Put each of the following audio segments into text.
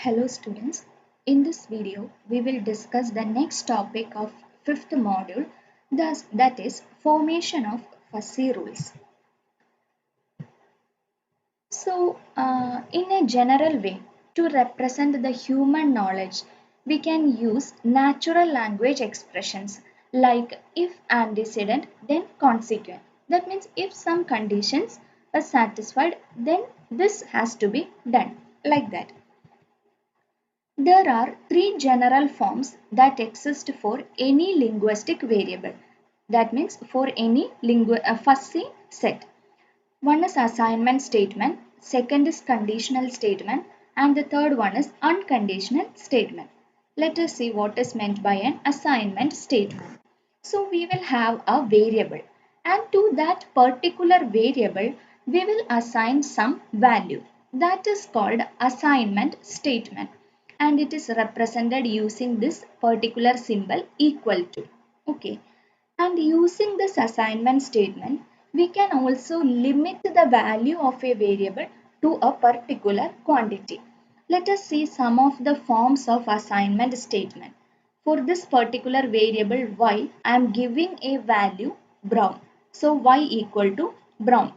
Hello students, in this video we will discuss the next topic of fifth module, that is formation of fuzzy rules. So in a general way, to represent the human knowledge, we can use natural language expressions like if antecedent then consequent. That means if some conditions are satisfied then this has to be done, like that. There are three general forms that exist for any linguistic variable. That means for any fuzzy set. One is assignment statement, second is conditional statement, and the third one is unconditional statement. Let us see what is meant by an assignment statement. So we will have a variable, and to that particular variable we will assign some value. That is called assignment statement, and it is represented using this particular symbol equal to. Okay, and using this assignment statement we can also limit the value of a variable to a particular quantity. Let us see some of the forms of assignment statement. For this particular variable y, I am giving a value brown. So y equal to brown,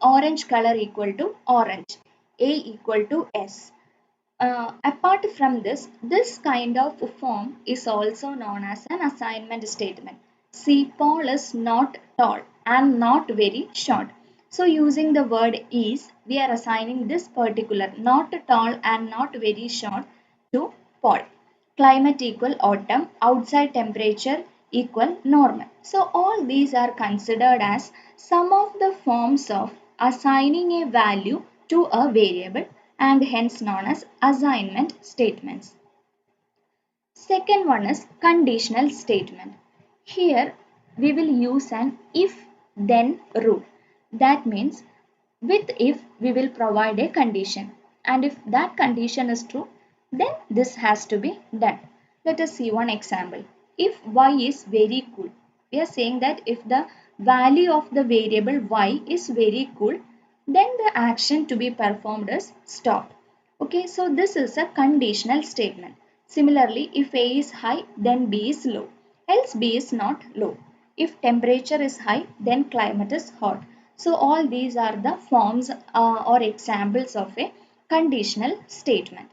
orange color equal to orange, a equal to s. Apart from this, this kind of form is also known as an assignment statement. See, Paul is not tall and not very short. So using the word is, we are assigning this particular not tall and not very short to Paul. Climate equal autumn, outside temperature equal normal. So all these are considered as some of the forms of assigning a value to a variable and hence known as assignment statements. Second one is conditional statement. Here we will use an if then rule. That means with if we will provide a condition, and if that condition is true then this has to be done. Let us see one example. If y is very cool, we are saying that if the value of the variable y is very cool, then the action to be performed is stop. Okay, so this is a conditional statement. Similarly, if A is high, then B is low, else B is not low. If temperature is high, then climate is hot. So all these are the forms or examples of a conditional statement,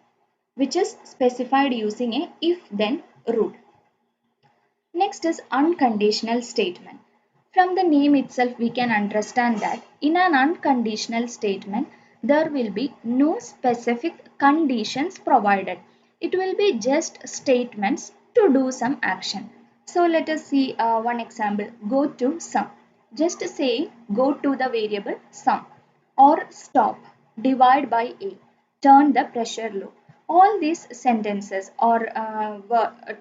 which is specified using a if-then rule. Next is unconditional statement. From the name itself, we can understand that in an unconditional statement, there will be no specific conditions provided. It will be just statements to do some action. So let us see one example. Go to sum. Just say go to the variable sum, or stop, divide by A, turn the pressure low. All these sentences or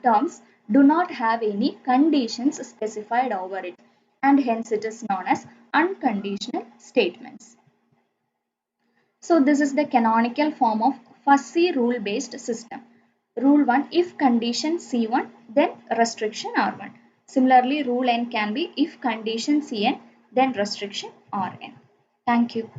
terms do not have any conditions specified over it, and hence it is known as unconditional statements. So this is the canonical form of fuzzy rule based system. Rule 1, if condition C1 then restriction R1. Similarly, rule n can be if condition Cn then restriction Rn. Thank you.